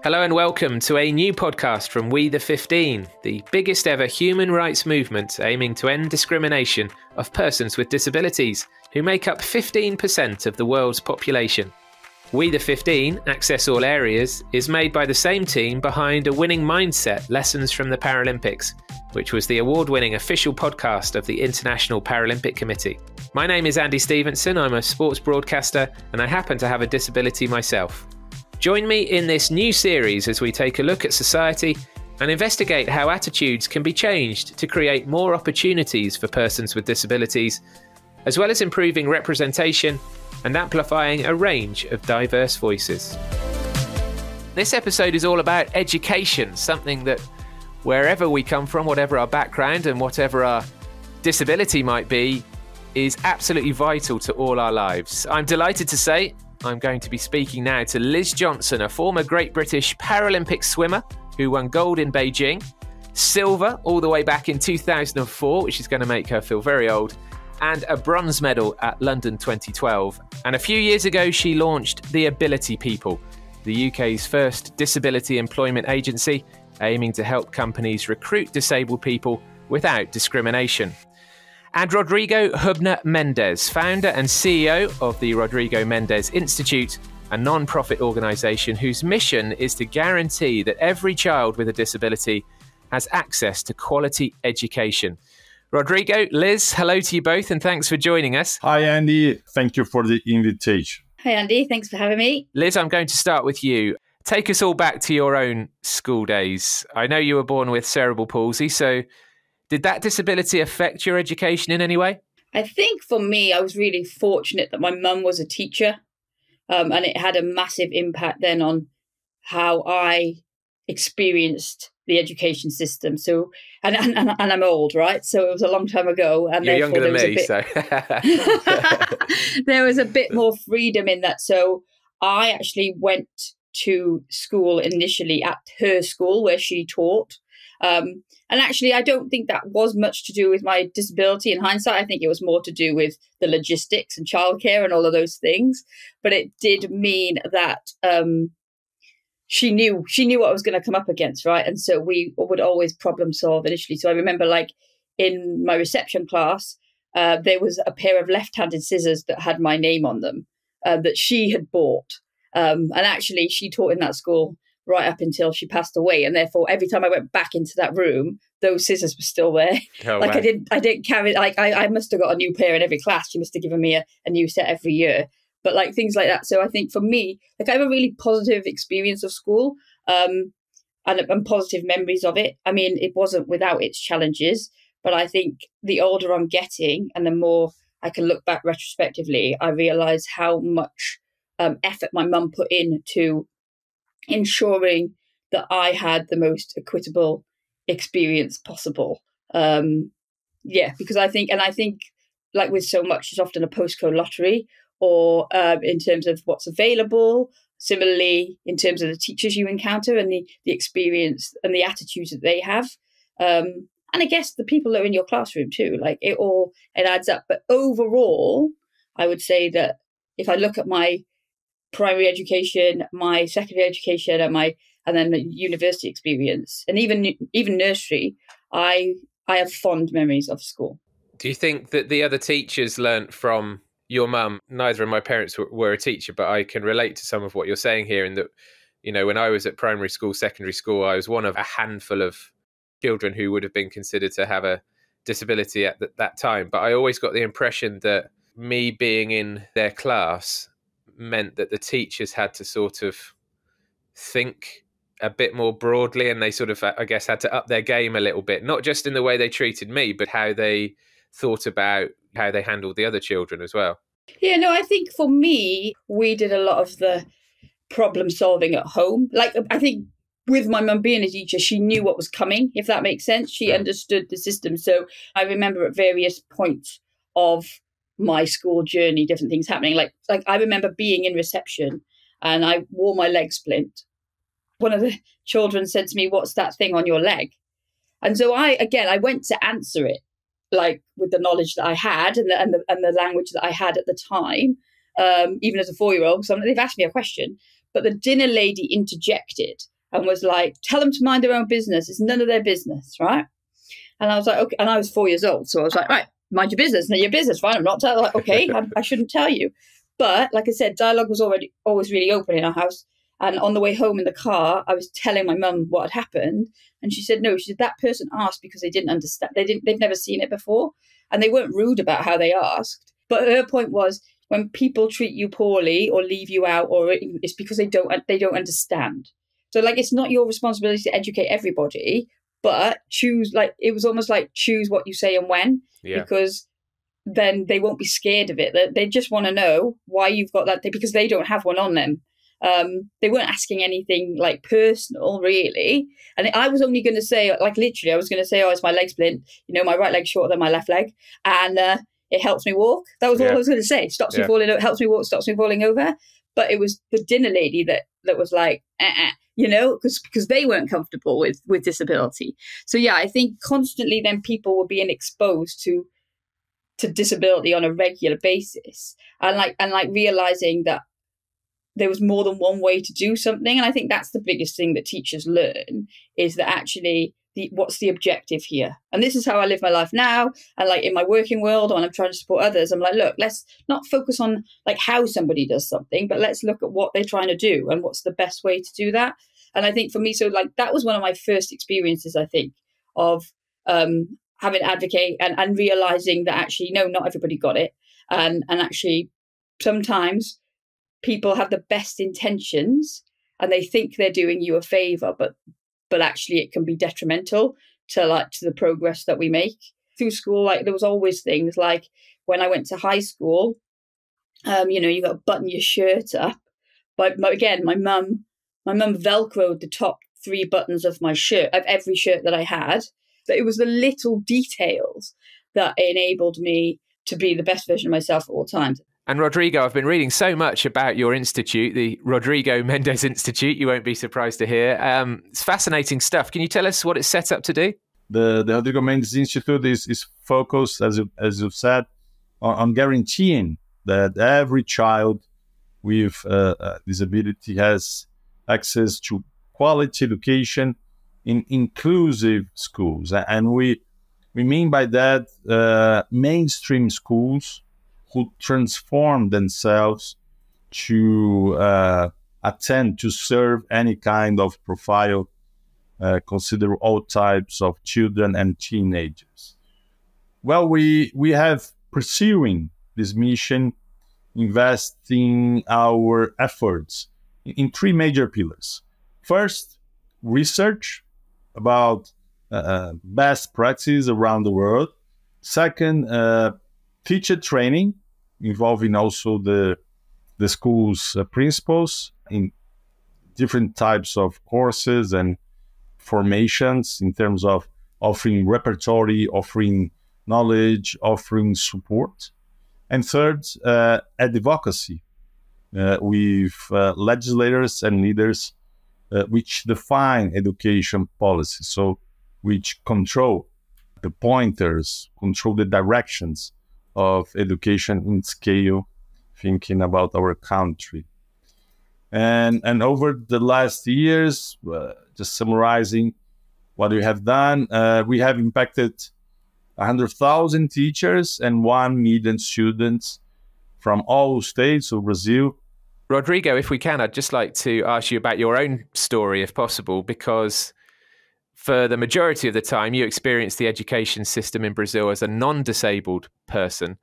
Hello and welcome to a new podcast from We the 15, the biggest ever human rights movement aiming to end discrimination of persons with disabilities, who make up 15% of the world's population. We the 15, Access All Areas, is made by the same team behind A Winning Mindset Lessons from the Paralympics, which was the award-winning official podcast of the International Paralympic Committee. My name is Andy Stevenson, I'm a sports broadcaster, and I happen to have a disability myself. Join me in this new series as we take a look at society and investigate how attitudes can be changed to create more opportunities for persons with disabilities, as well as improving representation and amplifying a range of diverse voices. This episode is all about education, something that wherever we come from, whatever our background and whatever our disability might be, is absolutely vital to all our lives. I'm delighted to say I'm going to be speaking now to Liz Johnson, a former Great British Paralympic swimmer who won gold in Beijing, silver all the way back in 2004, which is going to make her feel very old, and a bronze medal at London 2012. And a few years ago, she launched The Ability People, the UK's first disability employment agency, aiming to help companies recruit disabled people without discrimination. And Rodrigo Hubner Mendez, founder and CEO of the Rodrigo Mendez Institute, a non-profit organisation whose mission is to guarantee that every child with a disability has access to quality education. Rodrigo, Liz, hello to you both and thanks for joining us. Hi, Andy. Thank you for the invitation. Hi, Andy. Thanks for having me. Liz, I'm going to start with you. Take us all back to your own school days. I know you were born with cerebral palsy, so did that disability affect your education in any way? I think for me, I was really fortunate that my mum was a teacher, and it had a massive impact then on how I experienced the education system. So, and I'm old, right? So it was a long time ago. And you're younger than me, so there was a bit more freedom in that. So I actually went to school initially at her school where she taught. And actually, I don't think that was much to do with my disability in hindsight. I think it was more to do with the logistics and childcare and all of those things. But it did mean that she knew what I was going to come up against, right? And so we would always problem solve initially. So I remember, like, in my reception class, there was a pair of left-handed scissors that had my name on them that she had bought. And actually, she taught in that school right up until she passed away, and therefore every time I went back into that room, those scissors were still there. Oh, like wow. I didn't carry, like I must have got a new pair in every class. She must have given me a new set every year, but like things like that. So I think for me, like, I have a really positive experience of school, and positive memories of it. I mean, it wasn't without its challenges, but I think the older I'm getting and the more I can look back retrospectively, I realise how much effort my mum put into ensuring that I had the most equitable experience possible. Because I think like with so much, it's often a postcode lottery, or in terms of what's available. Similarly, in terms of the teachers you encounter and the experience and the attitudes that they have. And I guess the people that are in your classroom too, like it adds up. But overall, I would say that if I look at my primary education, my secondary education, and then the university experience, and even nursery, I have fond memories of school. Do you think that the other teachers learnt from your mum? Neither of my parents were a teacher, but I can relate to some of what you're saying here, in that, you know, when I was at primary school, secondary school, I was one of a handful of children who would have been considered to have a disability at that time. But I always got the impression that me being in their class meant that the teachers had to sort of think a bit more broadly, and they sort of, I guess, had to up their game a little bit, not just in the way they treated me, but how they thought about how they handled the other children as well. Yeah, no, I think for me, we did a lot of the problem solving at home. Like, I think with my mum being a teacher, she knew what was coming, if that makes sense. She understood the system. So I remember at various points of my school journey, different things happening. Like I remember being in reception and I wore my leg splint. One of the children said to me, "What's that thing on your leg?" And so I went to answer it, like with the knowledge that I had and the language that I had at the time, even as a 4-year-old. So they've asked me a question, but the dinner lady interjected and was like, tell them to mind their own business. It's none of their business, right? And I was like, okay. And I was 4 years old. So I was like, right, mind your business. Not your business, fine. I'm not telling, like, okay, I shouldn't tell you. But like I said, dialogue was always really open in our house. And on the way home in the car, I was telling my mum what had happened. And she said, no, she said, that person asked because they didn't understand. They've never seen it before. And they weren't rude about how they asked. But her point was, when people treat you poorly or leave you out, or it's because they don't understand. So like, it's not your responsibility to educate everybody, but choose, like, it was almost like choose what you say and when, because then they won't be scared of it. They just want to know why you've got that, because they don't have one on them. They weren't asking anything like personal, really. And I was only going to say, like, literally, I was going to say, oh, it's my leg splint. You know, my right leg's shorter than my left leg. And it helps me walk. That was all I was going to say. Stops me falling over, helps me walk, stops me falling over. But it was the dinner lady that was like, you know, because they weren't comfortable with disability. So, yeah, I think constantly then people were being exposed to disability on a regular basis, and like realizing that there was more than one way to do something. And I think that's the biggest thing that teachers learn, is that actually what's the objective here? And this is how I live my life now. And like in my working world, when I'm trying to support others, I'm like, look, let's not focus on like how somebody does something, but let's look at what they're trying to do and what's the best way to do that. And I think for me, so like that was one of my first experiences, I think, of having advocate and realizing that actually, no, not everybody got it. And actually sometimes people have the best intentions and they think they're doing you a favor, but actually it can be detrimental to the progress that we make through school. Like there was always things like when I went to high school, you know, you got to button your shirt up. But again, my mum Velcroed the top 3 buttons of my shirt, of every shirt that I had. That it was the little details that enabled me to be the best version of myself at all times. And Rodrigo, I've been reading so much about your institute, the Rodrigo Mendes Institute. You won't be surprised to hear. It's fascinating stuff. Can you tell us what it's set up to do? The Rodrigo Mendes Institute is focused, as you've said, on guaranteeing that every child with disability has access to quality education in inclusive schools. And we mean by that mainstream schools who transform themselves to attend to serve any kind of profile, consider all types of children and teenagers. Well, we have pursuing this mission, investing our efforts in 3 major pillars. First, research about best practices around the world. Second, teacher training, involving also the school's principals in different types of courses and formations in terms of offering repertory, offering knowledge, offering support. And third, advocacy with legislators and leaders which define education policy, so which control the pointers, control the directions of education in scale, thinking about our country. And over the last years, just summarizing what we have done, we have impacted 100,000 teachers and 1 million students from all states of Brazil. Rodrigo, if we can, I'd just like to ask you about your own story, if possible, because for the majority of the time, you experienced the education system in Brazil as a non-disabled person,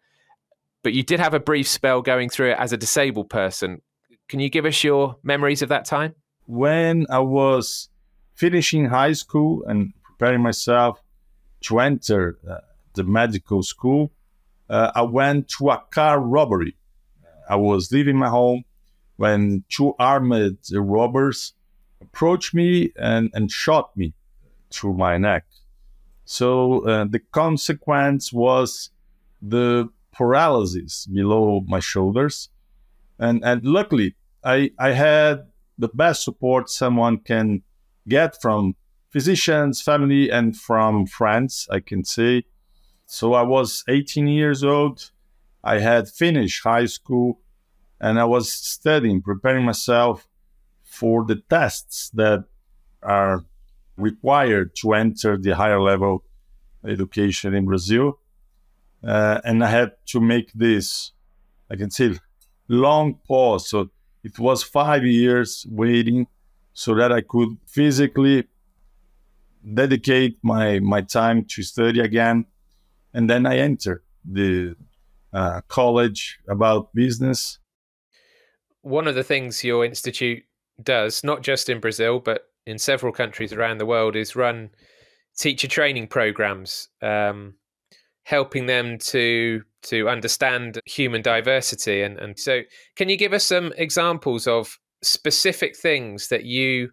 but you did have a brief spell going through it as a disabled person. Can you give us your memories of that time? When I was finishing high school and preparing myself to enter the medical school, I went to a car robbery. I was leaving my home when 2 armed robbers approached me and shot me through my neck. So the consequence was the paralysis below my shoulders. And luckily, I had the best support someone can get from physicians, family, and from friends, I can say. So I was 18 years old. I had finished high school, and I was studying, preparing myself for the tests that are required to enter the higher level education in Brazil. And I had to make this, I can say, long pause. So it was 5 years waiting so that I could physically dedicate my time to study again. And then I entered the college about business. One of the things your institute does, not just in Brazil, but in several countries around the world, is run teacher training programs, helping them to understand human diversity. And so can you give us some examples of specific things that you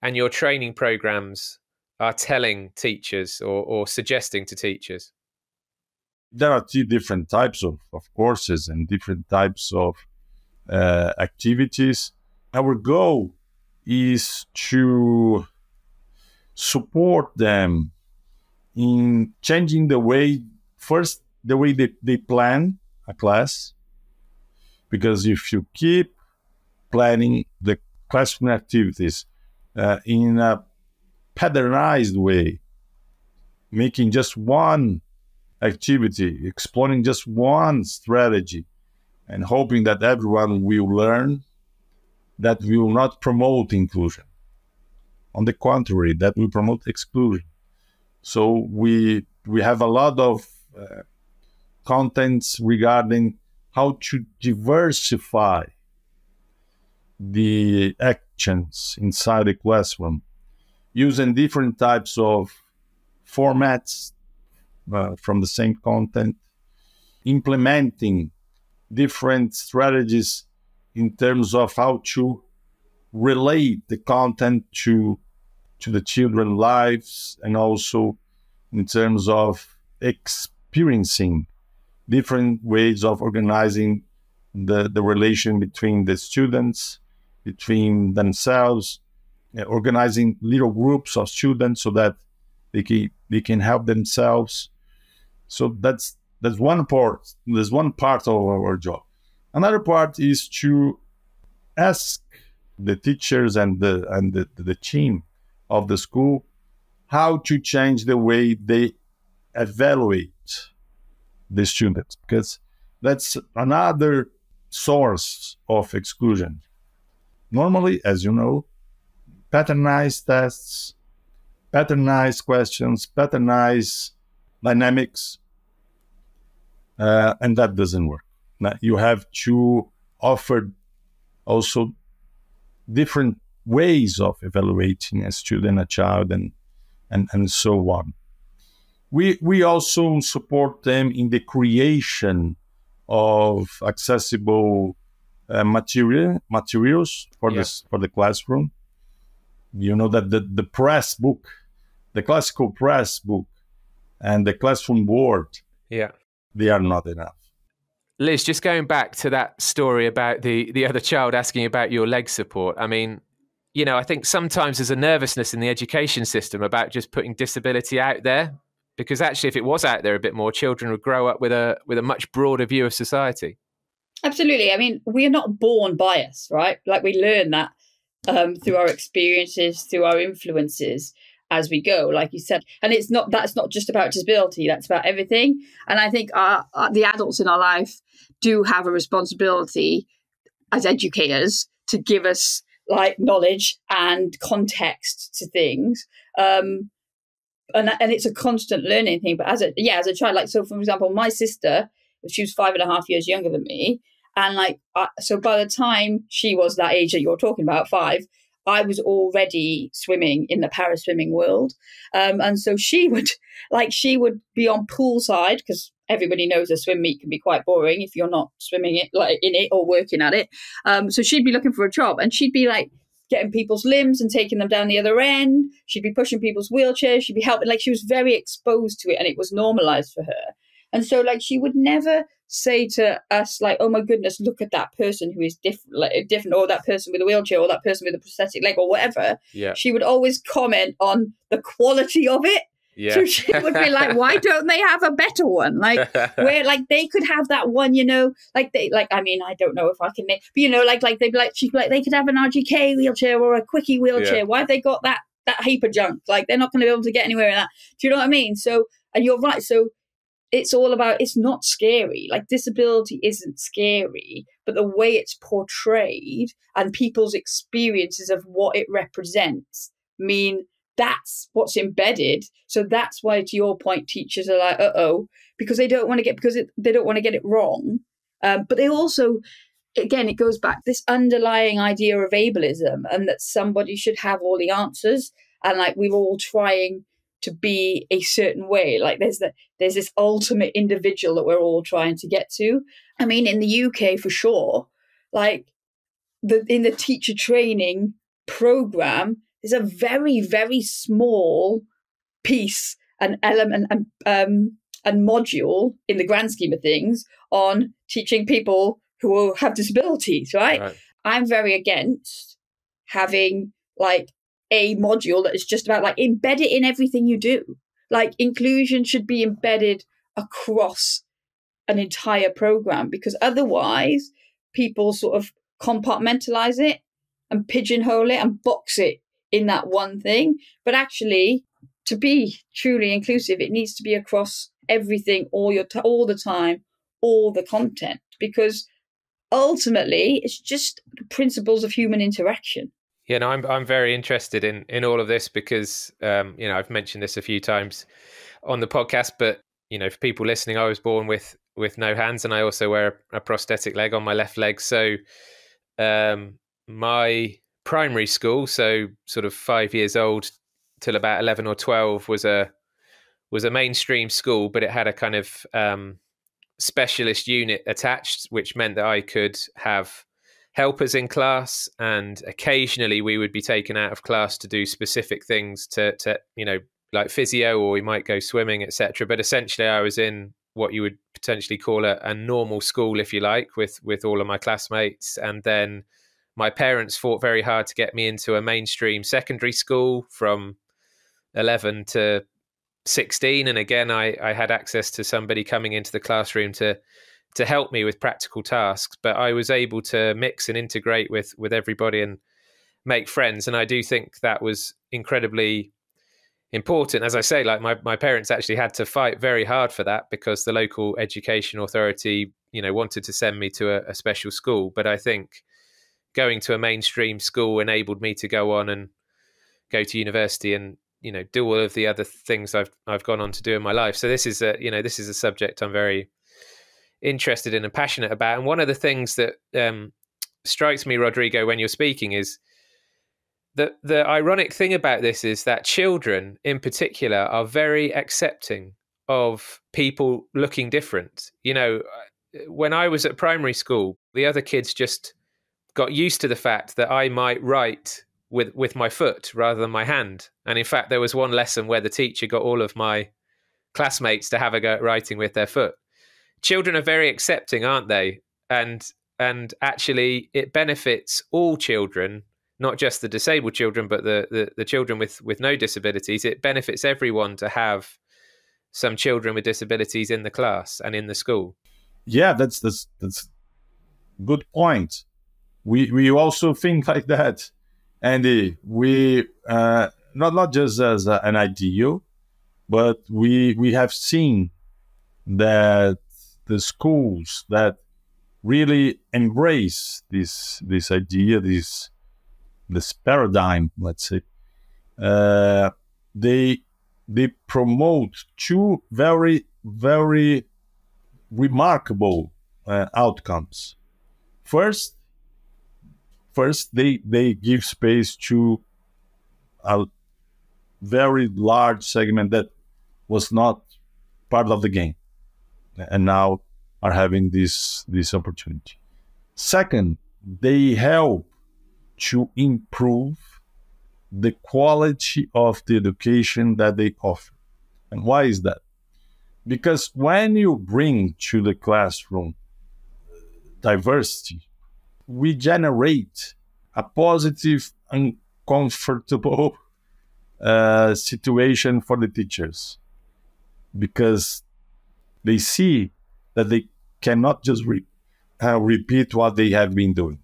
and your training programs are telling teachers or suggesting to teachers? There are two different types of courses and different types of activities. Our goal is to support them in changing the way they plan a class. Because if you keep planning the classroom activities in a patternized way, making just one activity, exploring just one strategy, and hoping that everyone will learn, that will not promote inclusion. On the contrary, that will promote exclusion. So we have a lot of contents regarding how to diversify the actions inside the classroom, using different types of formats from the same content, implementing different strategies in terms of how to relate the content to the children's lives, and also in terms of experiencing different ways of organizing the relation between the students, between themselves, organizing little groups of students so that they can help themselves. So that's one part. There's one part of our job. Another part is to ask the teachers and the team of the school how to change the way they evaluate the students, because that's another source of exclusion. Normally, as you know, patternized tests, patternized questions, patternized dynamics, and that doesn't work. Now, you have to offer also different ways of evaluating a student, a child, and so on. We also support them in the creation of accessible materials for the classroom. You know that the press book, the classical press book, and the classroom board, they are not enough. Liz, just going back to that story about the other child asking about your leg support. I mean, you know, I think sometimes there's a nervousness in the education system about just putting disability out there, because actually if it was out there a bit more, children would grow up with a much broader view of society. Absolutely. I mean, we are not born biased, right? Like, we learn that through our experiences, through our influences as we go, like you said. And that's not just about disability, that's about everything. And I think the adults in our life do have a responsibility as educators to give us like knowledge and context to things. And it's a constant learning thing. But as a child, like, so for example, my sister, she was 5.5 years younger than me. And so by the time she was that age that you're talking about, 5, I was already swimming in the para-swimming world. And so she would be on poolside, because everybody knows a swim meet can be quite boring if you're not swimming it, like in it or working at it. So she'd be looking for a job, and she'd be like getting people's limbs and taking them down the other end. She'd be pushing people's wheelchairs. She'd be helping. Like, she was very exposed to it, and it was normalized for her. And so, like, she would never say to us, like, oh my goodness, look at that person who is different, or that person with a wheelchair, or that person with a prosthetic leg, or whatever. Yeah. She would always comment on the quality of it. Yeah. So she would be like, why don't they have a better one? Like, where, like, they could have that one, you know, like I mean, I don't know if I can make, but, you know, like they'd be like, she'd be like, they could have an RGK wheelchair or a Quickie wheelchair. Yeah. Why have they got that that heap of junk. Like, they're not going to be able to get anywhere in that. Do you know what I mean? So, and you're right. So it's all about, it's not scary. Like, disability isn't scary, but the way it's portrayed and people's experiences of what it represents mean that's what's embedded. So that's why, to your point, teachers are like, because they don't want to get it wrong. But they also, again, it goes back this underlying idea of ableism, and that somebody should have all the answers, and like we're all trying to be a certain way. Like there's this ultimate individual that we're all trying to get to. I mean, in the UK for sure, like in the teacher training program, there's a very, very small piece, an element and module in the grand scheme of things on teaching people who have disabilities, right? I'm very against having like a module that is just about like embed it in everything you do. Like inclusion should be embedded across an entire program, because otherwise people sort of compartmentalize it and pigeonhole it and box it in that one thing. But actually, to be truly inclusive, it needs to be across everything, all the time, all the content, because ultimately it's just the principles of human interaction. Yeah, no, I'm very interested in all of this because I've mentioned this a few times on the podcast, but for people listening, I was born with no hands, and I also wear a prosthetic leg on my left leg. So my primary school, so sort of 5 years old till about 11 or 12, was a mainstream school, but it had a kind of specialist unit attached, which meant that I could have helpers in class, and occasionally we would be taken out of class to do specific things to like physio, or we might go swimming, etc. But essentially I was in what you would potentially call a normal school, if you like, with all of my classmates. And then my parents fought very hard to get me into a mainstream secondary school from 11 to 16. And again, I had access to somebody coming into the classroom to help me with practical tasks, but I was able to mix and integrate with everybody and make friends. And I do think that was incredibly important. As I say, like my parents actually had to fight very hard for that, because the local education authority, wanted to send me to a special school. But I think going to a mainstream school enabled me to go on and go to university and, do all of the other things I've gone on to do in my life. So this is a subject I'm very interested in and passionate about. And one of the things that strikes me, Rodrigo, when you're speaking is that the ironic thing about this is that children in particular are very accepting of people looking different. When I was at primary school, the other kids just got used to the fact that I might write with my foot rather than my hand. And in fact, there was one lesson where the teacher got all of my classmates to have a go at writing with their foot. Children are very accepting, aren't they? And actually it benefits all children, not just the disabled children, but the children with no disabilities. It benefits everyone to have some children with disabilities in the class and in the school. Yeah, that's good point. We also think like that, Andy. We not just as an ideal, but we have seen that the schools that really embrace this idea, this paradigm, let's say, they promote two very, very remarkable outcomes. First, they give space to a very large segment that was not part of the game, and now are having this opportunity. Second, they help to improve the quality of the education that they offer. And why is that? Because when you bring to the classroom diversity, we generate a positive and comfortable situation for the teachers, because they see that they cannot just repeat what they have been doing.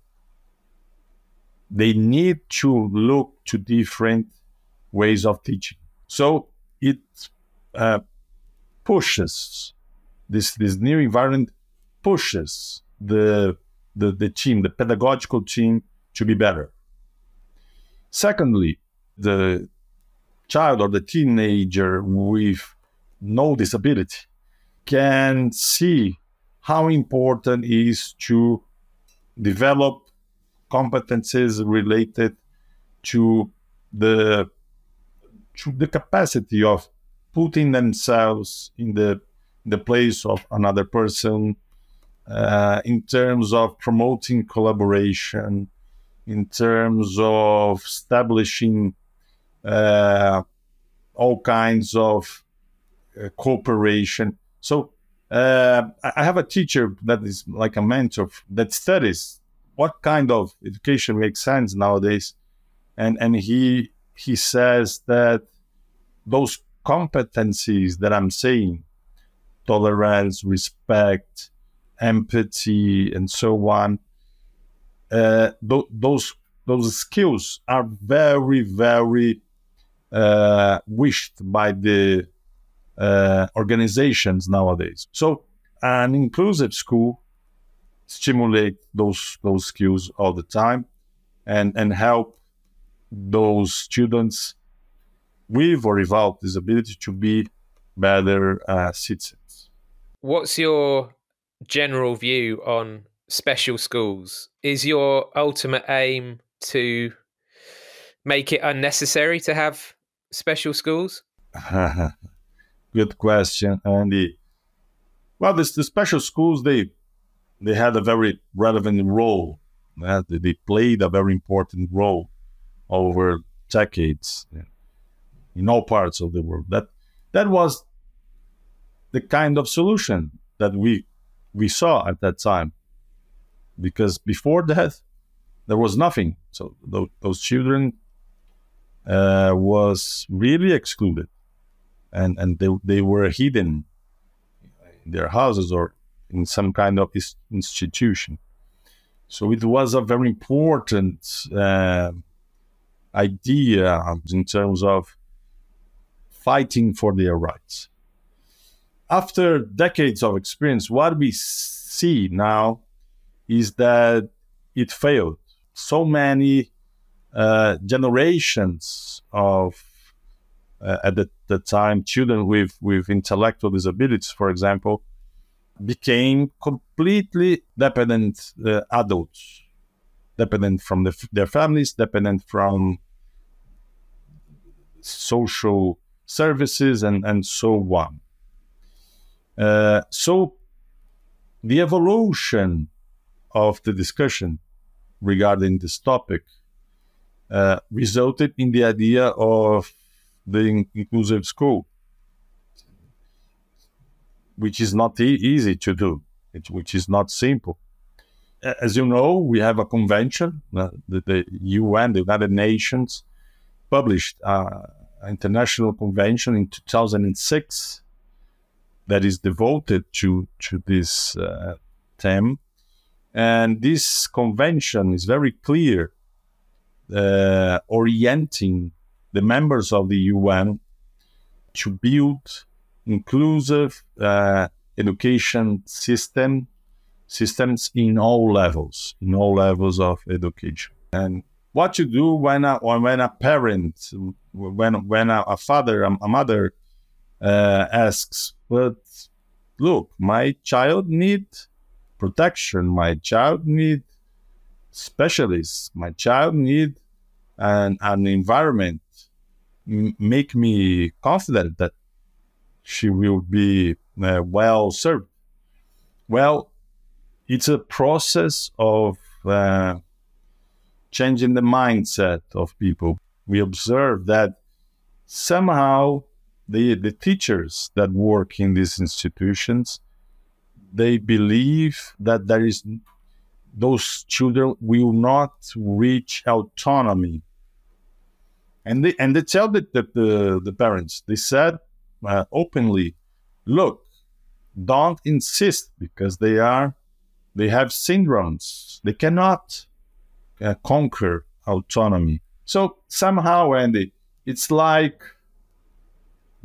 They need to look to different ways of teaching. So it pushes this new environment, pushes the team, the pedagogical team, to be better. Secondly, the child or the teenager with no disability can see how important it is to develop competencies related to the capacity of putting themselves in the place of another person, in terms of promoting collaboration, in terms of establishing all kinds of cooperation. So I have a teacher that is like a mentor that studies what kind of education makes sense nowadays, and he says that those competencies that I'm saying, tolerance, respect, empathy, and so on, those skills are very, very wished by the organizations nowadays. So an inclusive school stimulate those skills all the time, and help those students with or without disability to be better citizens. What's your general view on special schools? Is your ultimate aim to make it unnecessary to have special schools? Good question, Andy. Well, the special schools, they had a very relevant role. They played a very important role over decades in all parts of the world. That was the kind of solution that we saw at that time, because before that there was nothing. So those children was really excluded, and they were hidden in their houses or in some kind of institution. So it was a very important idea in terms of fighting for their rights. After decades of experience, what we see now is that it failed. So many generations of, at the time, children with intellectual disabilities, for example, became completely dependent adults, dependent from their families, dependent from social services, and so on. So the evolution of the discussion regarding this topic resulted in the idea of the inclusive school, which is not easy to do, which is not simple. As you know, we have a convention, the UN, the United Nations, published an international convention in 2006 that is devoted to this theme. And this convention is very clear, orienting the members of the UN to build inclusive education systems in all levels of education. And what to do when a parent, when a father, a mother asks, but look, my child needs protection, my child needs specialists, my child needs an environment, make me confident that she will be well served. Well, it's a process of changing the mindset of people. We observe that somehow the teachers that work in these institutions, they believe that those children will not reach autonomy. And they tell the parents, they said openly, look, don't insist, because they have syndromes. They cannot conquer autonomy. So somehow, Andy, it's like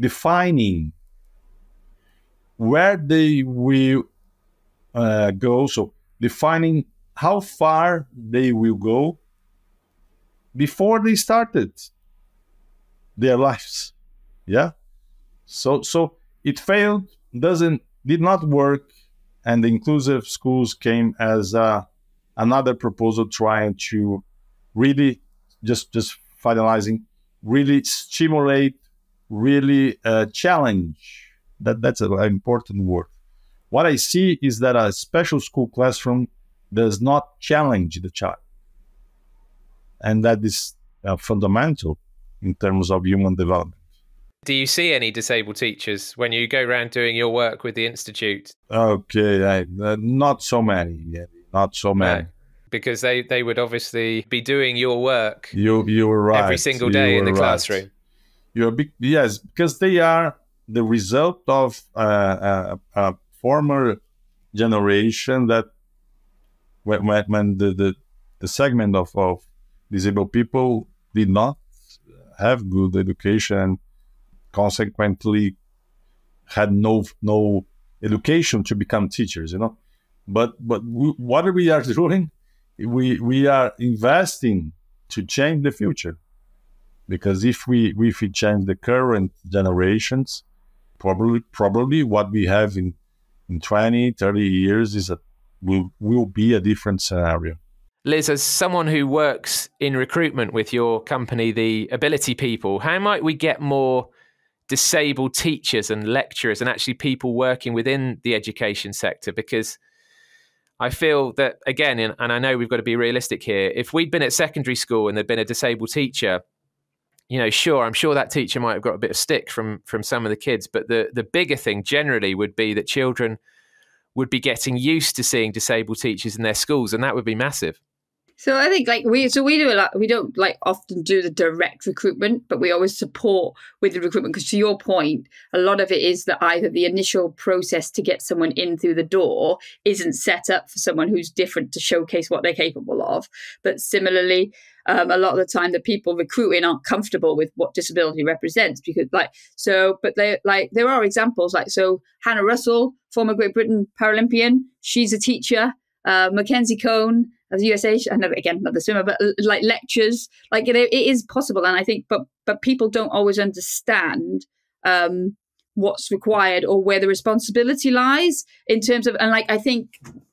defining where they will go. So defining how far they will go before they started their lives. Yeah. So it failed, did not work, and the inclusive schools came as another proposal trying to really just finalizing, really stimulate, really challenge. That's an important word. What I see is that a special school classroom does not challenge the child, and that is fundamental in terms of human development. Do you see any disabled teachers when you go around doing your work with the Institute? Okay, not so many. Yeah, not so many. No, because they would obviously be doing your work. You were right. Every single day in the classroom. Yes, because they are the result of a former generation that when the segment of disabled people did not have good education, consequently had no education to become teachers, But what we are doing, we are investing to change the future. Because if we change the current generations, probably what we have in 20, 30 years will be a different scenario. Liz, as someone who works in recruitment with your company, the Ability People, how might we get more disabled teachers and lecturers and actually people working within the education sector? Because I feel that, again, and I know we've got to be realistic here, if we'd been at secondary school and there'd been a disabled teacher, sure, I'm sure that teacher might have got a bit of stick from some of the kids, but the bigger thing generally would be that children would be getting used to seeing disabled teachers in their schools, and that would be massive. So I think we do a lot. We don't often do the direct recruitment, but we always support with the recruitment, because to your point, a lot of it is that either the initial process to get someone in through the door isn't set up for someone who's different to showcase what they're capable of. But similarly, a lot of the time the people recruiting aren't comfortable with what disability represents, because there are examples Hannah Russell, former Great Britain Paralympian, she's a teacher. Mackenzie Cohn of the USA, another swimmer, but lectures, it is possible. And I think, but people don't always understand what's required or where the responsibility lies in terms of, and I think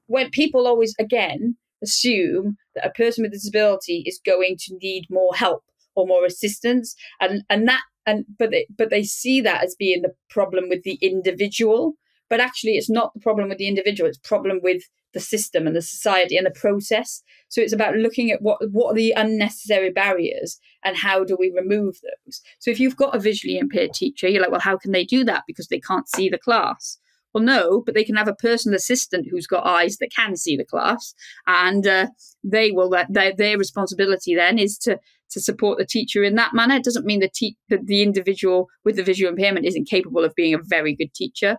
when people always, again, assume that a person with a disability is going to need more help or more assistance, but they see that as being the problem with the individual. But actually, it's not the problem with the individual; it's the problem with the system and the society and the process. So it's about looking at what are the unnecessary barriers and how do we remove those. So if you've got a visually impaired teacher, you're like, well, how can they do that? Because they can't see the class. Well, no, but they can have a personal assistant who's got eyes that can see the class, and their responsibility then is to support the teacher in that manner. It doesn't mean that the individual with the visual impairment isn't capable of being a very good teacher.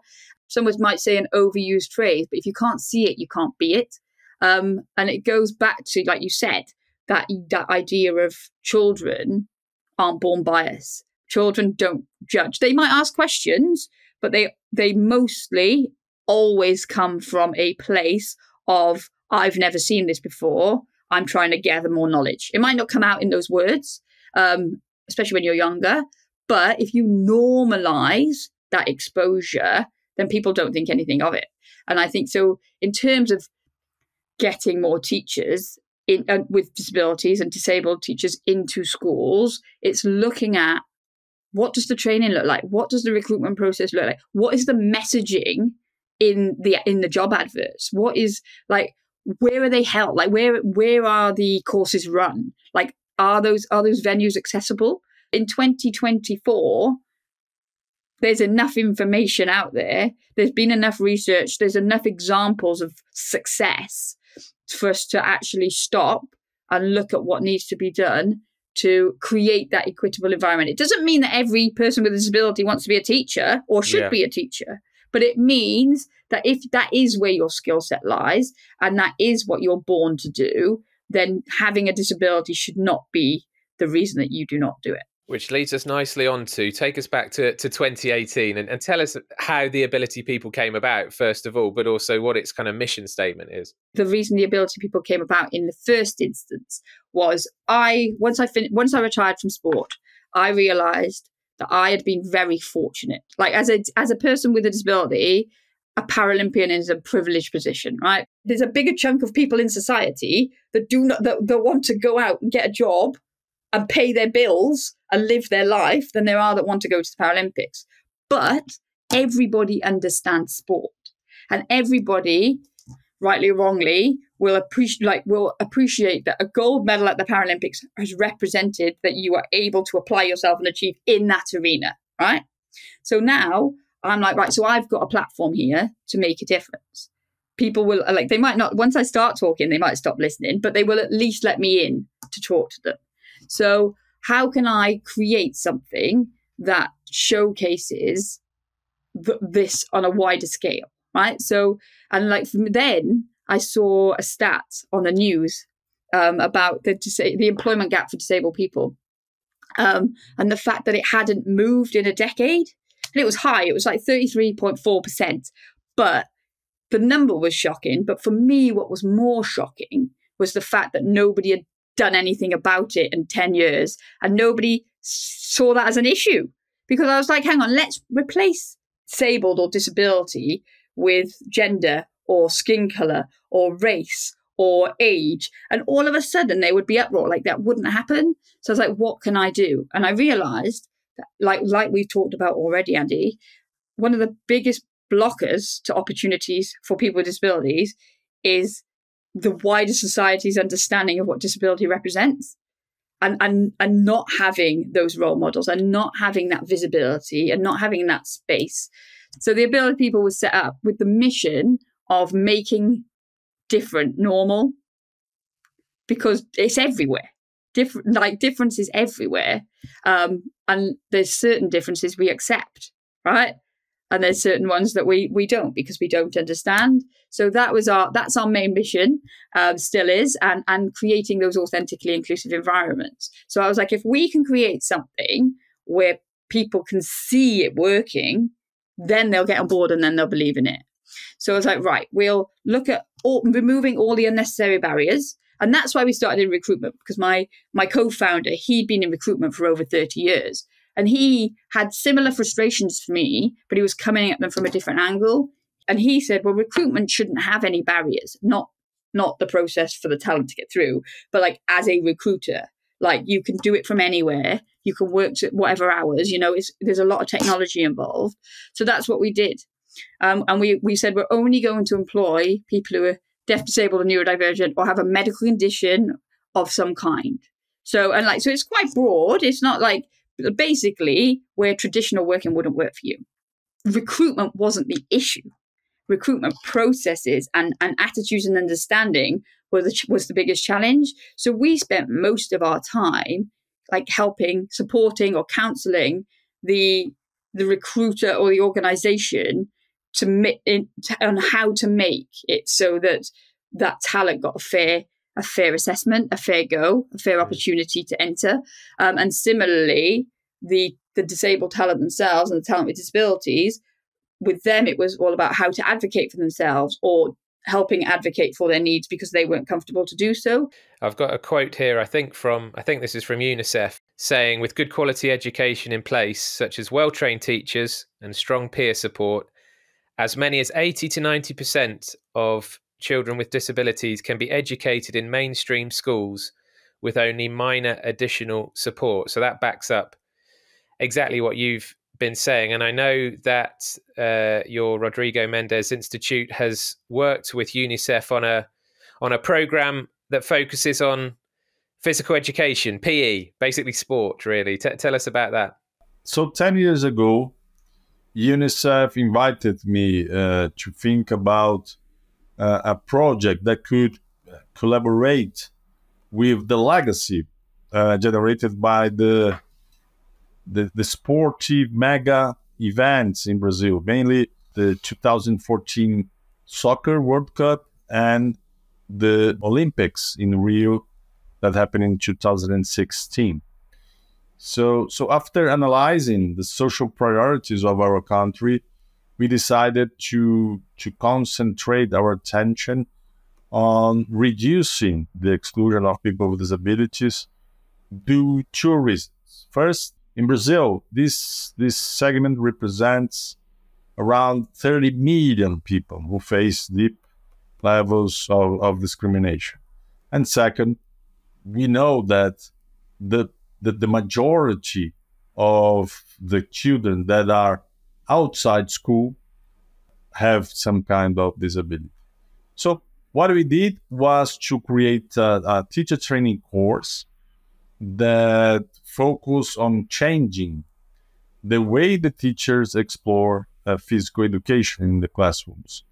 Someone might say an overused phrase, but if you can't see it, you can't be it. And it goes back to, like you said, that idea of children aren't born biased. Children don't judge. They might ask questions, but they mostly always come from a place of, I've never seen this before, I'm trying to gather more knowledge. It might not come out in those words, especially when you're younger, but if you normalize that exposure, then people don't think anything of it. And I think so in terms of getting more teachers with disabilities and disabled teachers into schools, it's looking at what does the training look like? What does the recruitment process look like? What is the messaging in the job adverts? What is where are they held? Where are the courses run? Are those venues accessible? In 2024, there's enough information out there. There's been enough research. There's enough examples of success for us to actually stop and look at what needs to be done to create that equitable environment. It doesn't mean that every person with a disability wants to be a teacher or should be a teacher, but it means that if that is where your skill set lies and that is what you're born to do, then having a disability should not be the reason that you do not do it. Which leads us nicely on to take us back to 2018 and tell us how the Ability People came about, first of all, but also what its kind of mission statement is. The reason the Ability People came about in the first instance was once I retired from sport, I realized that I had been very fortunate. Like as a person with a disability, a Paralympian is a privileged position, right? There's a bigger chunk of people in society that that want to go out and get a job and pay their bills and live their life than there are that want to go to the Paralympics. But everybody understands sport, and everybody, rightly or wrongly, will appreciate that a gold medal at the Paralympics has represented that you are able to apply yourself and achieve in that arena, right? So now I'm like, right, so I've got a platform here to make a difference. People will, they might not, once I start talking, they might stop listening, but they will at least let me in to talk to them. So how can I create something that showcases this on a wider scale, right? So, and from then I saw a stat on the news about the employment gap for disabled people, and the fact that it hadn't moved in a decade. And it was high. It was like 33.4%. But the number was shocking. But for me, what was more shocking was the fact that nobody had done anything about it in 10 years. And nobody saw that as an issue. Because I was like, hang on, let's replace disabled or disability with gender or skin colour or race or age. And all of a sudden, they would be uproar. Like, that wouldn't happen. So I was like, what can I do? And I realised, like we've talked about already, Andy, one of the biggest blockers to opportunities for people with disabilities is the wider society's understanding of what disability represents, and not having those role models and not having that visibility and not having that space. So the Ability People was set up with the mission of making different normal, because it's everywhere. Difference is everywhere. And there's certain differences we accept, right? And there's certain ones that we don't, because we don't understand. So that's our main mission, still is, and creating those authentically inclusive environments. So I was like, if we can create something where people can see it working, then they'll get on board and then they'll believe in it. So I was like, right, we'll look at removing all the unnecessary barriers. And that's why we started in recruitment, because my co-founder, he'd been in recruitment for over 30 years. And he had similar frustrations for me, but he was coming at them from a different angle. And he said, well, recruitment shouldn't have any barriers, not the process for the talent to get through, but as a recruiter, you can do it from anywhere. You can work to whatever hours, there's a lot of technology involved. So that's what we did. And we said, we're only going to employ people who are deaf, disabled, and neurodivergent, or have a medical condition of some kind. So it's quite broad. It's not basically where traditional working wouldn't work for you. Recruitment wasn't the issue. Recruitment processes and attitudes and understanding was the biggest challenge. So we spent most of our time helping, supporting, or counselling the recruiter or the organisation on how to make it so that talent got a fair assessment, a fair go, a fair opportunity to enter. And similarly, the disabled talent themselves and the talent with disabilities, with them, it was all about how to advocate for themselves or helping advocate for their needs because they weren't comfortable to do so. I've got a quote here, I think this is from UNICEF, saying, with good quality education in place, such as well-trained teachers and strong peer support, as many as 80 to 90% of children with disabilities can be educated in mainstream schools with only minor additional support. So that backs up exactly what you've been saying. And I know that your Rodrigo Mendes Institute has worked with UNICEF on a program that focuses on physical education, PE, basically sport, really. Tell us about that. So 10 years ago, UNICEF invited me to think about a project that could collaborate with the legacy generated by the sportive mega events in Brazil, mainly the 2014 Soccer World Cup and the Olympics in Rio that happened in 2016. So after analyzing the social priorities of our country, we decided to concentrate our attention on reducing the exclusion of people with disabilities due to 2 reasons. First, in Brazil, this segment represents around 30 million people who face deep levels of discrimination. And second, we know that the majority of the children that are outside school have some kind of disability. So what we did was to create a teacher training course that focus on changing the way the teachers explore physical education in the classrooms,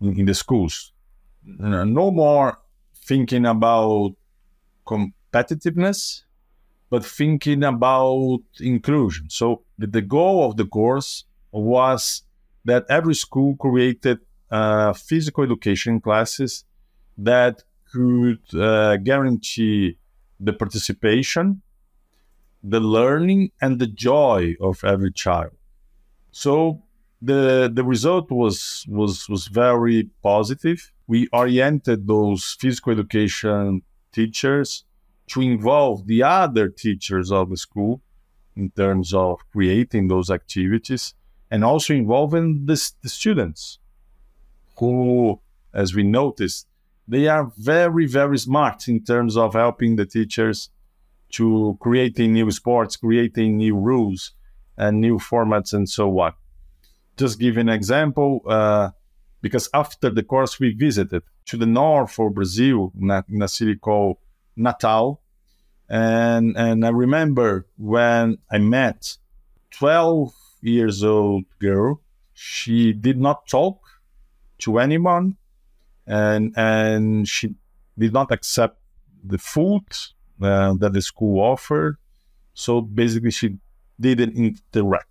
in the schools. No more thinking about competitiveness, but thinking about inclusion. So the goal of the course was that every school created physical education classes that could guarantee the participation, the learning, and the joy of every child. So the result was very positive. We oriented those physical education teachers to involve the other teachers of the school in terms of creating those activities, and also involving the students who, as we noticed, they are very, very smart in terms of helping the teachers to creating new sports, creating new rules and new formats and so on. Just give an example, because after the course we visited to the north of Brazil, in a city called Natal, and I remember when I met 12 years old girl, she did not talk to anyone, and she did not accept the food that the school offered. So basically she didn't interact.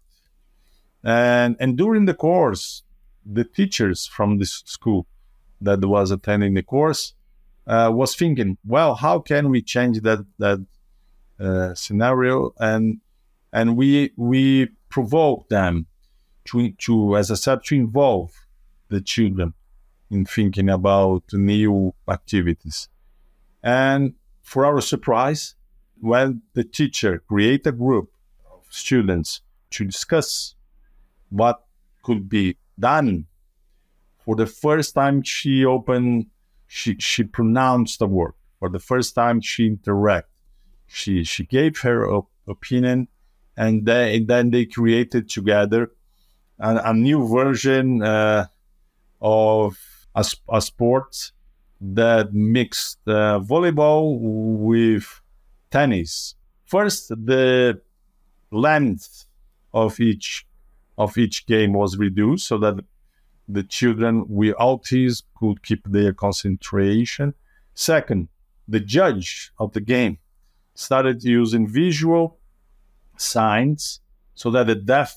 And during the course, the teachers from this school that was attending the course was thinking, well, how can we change that scenario? And we provoked them to, as I said, to involve the children in thinking about new activities. And for our surprise, when the teacher created a group of students to discuss what could be done, for the first time she pronounced the word. For the first time she interacted. She gave her opinion, and then they created together a new version of a sport that mixed volleyball with tennis. First, the length of each game was reduced so that the children with autism could keep their concentration. Second, the judge of the game started using visual signs so that the deaf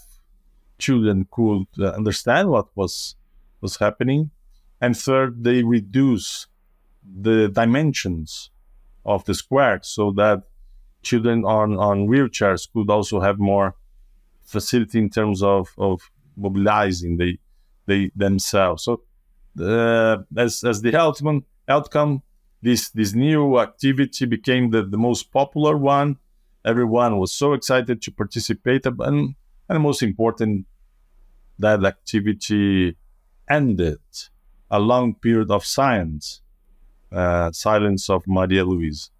children could understand what was happening. And third, they reduced the dimensions of the square so that children on wheelchairs could also have more facility in terms of mobilizing they themselves. So as the outcome, this new activity became the most popular one. Everyone was so excited to participate, and most important, that activity ended a long period of silence of Maria Luisa.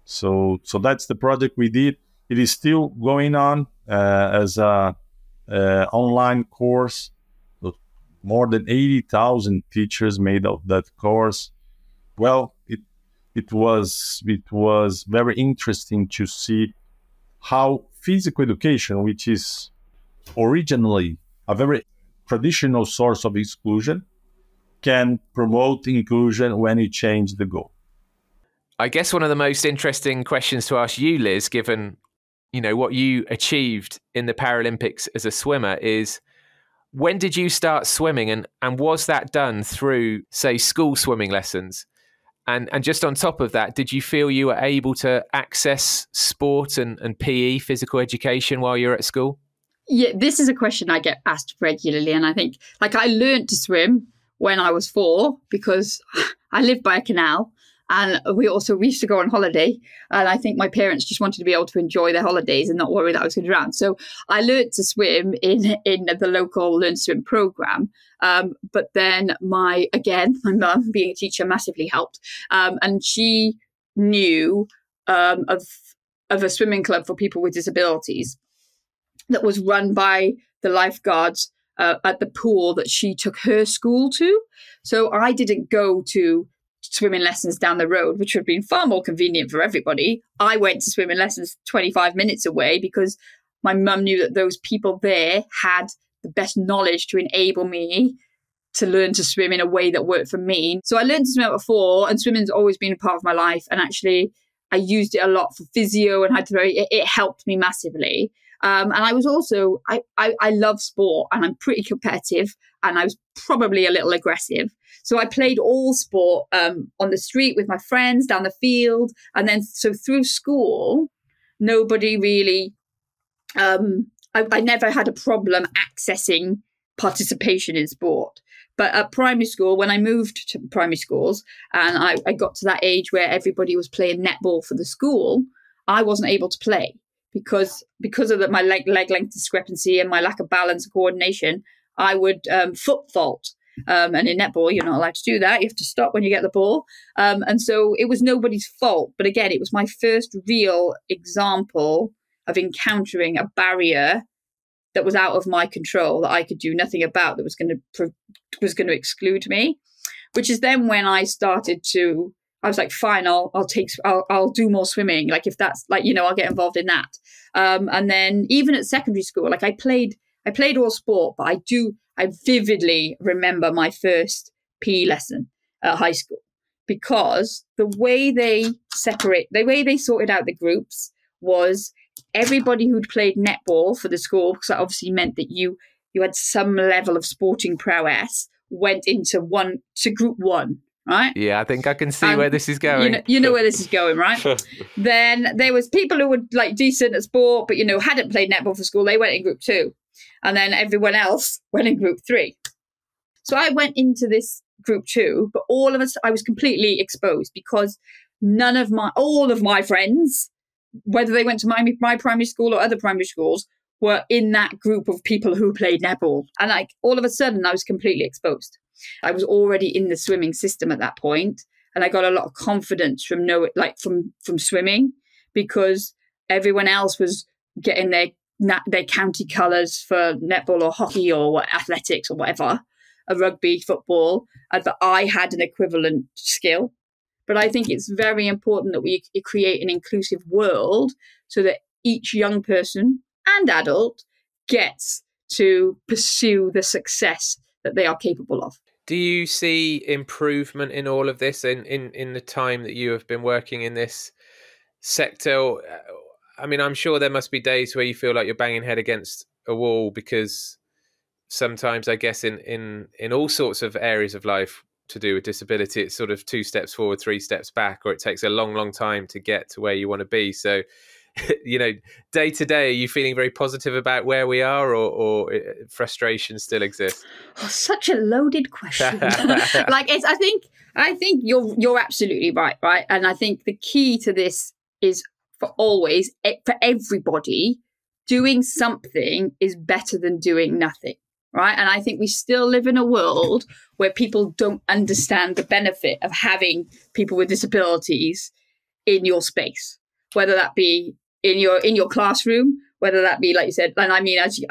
So that's the project we did. It is still going on as a online course. More than 80,000 teachers made of that course. Well, it was very interesting to see how physical education, which is originally a very traditional source of exclusion, can promote inclusion when you change the goal. I guess one of the most interesting questions to ask you, Liz, given what you achieved in the Paralympics as a swimmer, is when did you start swimming, and was that done through, say, school swimming lessons? And just on top of that, did you feel you were able to access sport and PE, physical education, while you're at school? Yeah, this is a question I get asked regularly. And I think, like, I learned to swim when I was 4 because I lived by a canal. And we used to go on holiday. And I think my parents just wanted to be able to enjoy their holidays and not worry that I was going to drown. So I learned to swim in the local Learn to Swim program. But then my mum, being a teacher, massively helped. And she knew of a swimming club for people with disabilities that was run by the lifeguards at the pool that she took her school to. So I didn't go to swimming lessons down the road, which would have been far more convenient for everybody. I went to swimming lessons 25 minutes away because my mum knew that those people there had the best knowledge to enable me to learn to swim in a way that worked for me. So I learned to swim at 4, and swimming's always been a part of my life. And actually, I used it a lot for physio and it helped me massively. And I was also, I love sport, and I'm pretty competitive, and I was probably a little aggressive. So I played all sport on the street with my friends, down the field. And then so through school, nobody really, I never had a problem accessing participation in sport. But at primary school, when I moved to primary schools and I got to that age where everybody was playing netball for the school, I wasn't able to play because of my leg length discrepancy and my lack of balance and coordination. I would foot fault. And in netball, you're not allowed to do that. You have to stop when you get the ball. And so it was nobody's fault. But again, it was my first real example of encountering a barrier that was out of my control, that I could do nothing about, that was going to exclude me. Which is then when I started to, I was like, fine, I'll do more swimming. Like if that's like, I'll get involved in that. And then even at secondary school, like I played all sport, but I vividly remember my first PE lesson at high school because the way they sorted out the groups was everybody who'd played netball for the school, because that obviously meant that you had some level of sporting prowess, went into group 1, right? Yeah, I think I can see where this is going. You know where this is going, right? Then there was people who were like decent at sport, but hadn't played netball for school. They went in group 2. And then everyone else went in group 3. So I went into this group 2, but all of us, I was completely exposed because all of my friends, whether they went to my primary school or other primary schools, were in that group of people who played netball. And like all of a sudden, I was completely exposed. I was already in the swimming system at that point, and I got a lot of confidence from swimming because everyone else was getting their county colours for netball or hockey or athletics or whatever, a rugby, football, but I had an equivalent skill. But I think it's very important that we create an inclusive world so that each young person and adult gets to pursue the success that they are capable of. Do you see improvement in all of this in the time that you have been working in this sector? I mean, I'm sure there must be days where you feel like you're banging head against a wall because sometimes, I guess, in all sorts of areas of life to do with disability, it's sort of 2 steps forward, 3 steps back, or it takes a long, long time to get to where you want to be. So, day to day, are you feeling very positive about where we are, or frustration still exists? Oh, such a loaded question. I think you're absolutely right? And I think the key to this is for everybody, doing something is better than doing nothing, right? And I think we still live in a world where people don't understand the benefit of having people with disabilities in your space, whether that be in your classroom, whether that be, like you said, and I mean as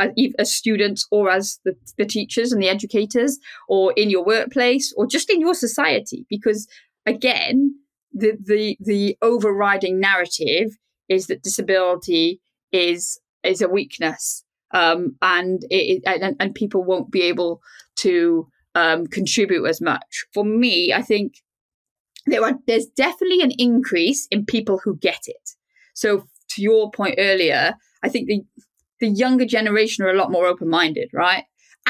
students or as the teachers and the educators, or in your workplace, or just in your society. Because again, the overriding narrative is that disability is a weakness, and people won't be able to contribute as much. For me, I think there's definitely an increase in people who get it. So to your point earlier, I think the younger generation are a lot more open-minded, right?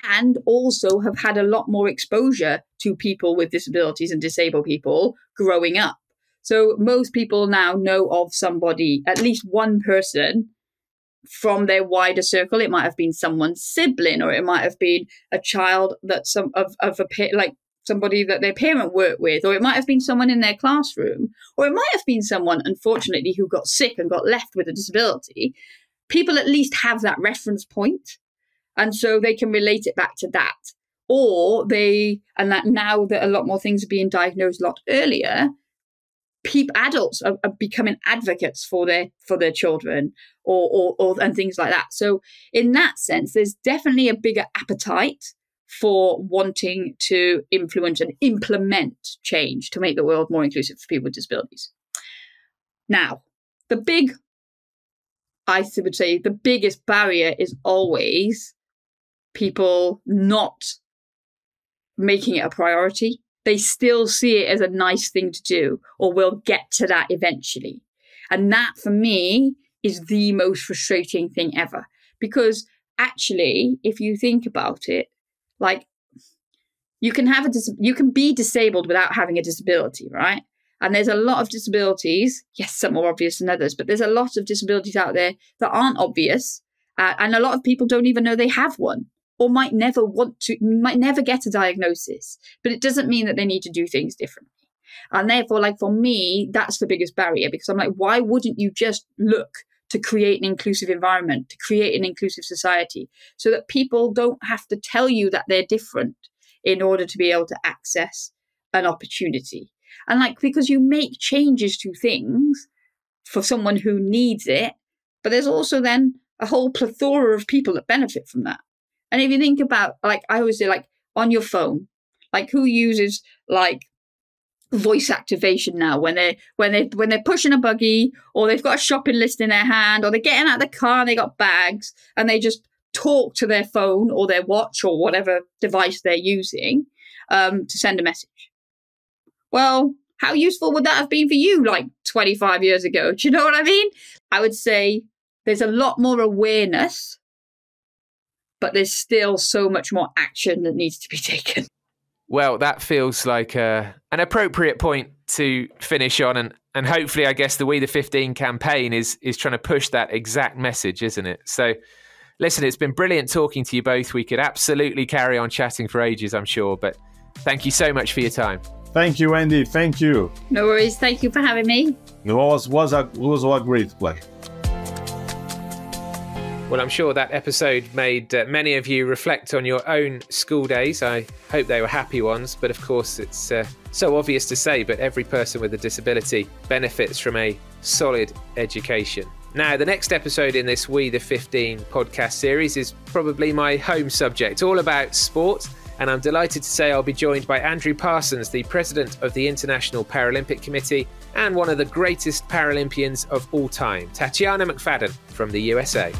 and also have had a lot more exposure to people with disabilities and disabled people growing up. So most people now know of somebody, at least one person from their wider circle. It might have been someone's sibling, or it might have been a child that somebody that their parent worked with, or it might have been someone in their classroom, or it might have been someone, unfortunately, who got sick and got left with a disability. People at least have that reference point, and so they can relate it back to that. And that now that a lot more things are being diagnosed a lot earlier, adults are becoming advocates for their children and things like that. So in that sense, there's definitely a bigger appetite for wanting to influence and implement change to make the world more inclusive for people with disabilities. Now, I would say the biggest barrier is always people not making it a priority. They still see it as a nice thing to do, or we'll get to that eventually. And that, for me, is the most frustrating thing ever. Because actually, if you think about it, like, you can be disabled without having a disability, right? And there's a lot of disabilities. Yes, some more obvious than others, but there's a lot of disabilities out there that aren't obvious. And a lot of people don't even know they have one, or might never get a diagnosis. But it doesn't mean that they need to do things differently. And therefore, like, for me, that's the biggest barrier, because I'm like, why wouldn't you just look to create an inclusive environment, to create an inclusive society, so that people don't have to tell you that they're different in order to be able to access an opportunity? And like, because you make changes to things for someone who needs it, but there's also then a whole plethora of people that benefit from that. And if you think about, like, I always say, like, on your phone, like, who uses like voice activation now when they're pushing a buggy, or they've got a shopping list in their hand, or they're getting out of the car and they got bags, and they just talk to their phone or their watch or whatever device they're using to send a message. Well, how useful would that have been for you like 25 years ago? Do you know what I mean? I would say there's a lot more awareness, but there's still so much more action that needs to be taken. Well, that feels like an appropriate point to finish on. And hopefully, I guess the We the 15 campaign is trying to push that exact message, isn't it? So listen, it's been brilliant talking to you both. We could absolutely carry on chatting for ages, I'm sure. But thank you so much for your time. Thank you, Andy. Thank you. No worries. Thank you for having me. It was a great pleasure. Well, I'm sure that episode made many of you reflect on your own school days. I hope they were happy ones. But of course, it's so obvious to say, but every person with a disability benefits from a solid education. Now, the next episode in this We the 15 podcast series is probably my home subject, all about sport. And I'm delighted to say I'll be joined by Andrew Parsons, the president of the International Paralympic Committee and one of the greatest Paralympians of all time, Tatiana McFadden from the USA.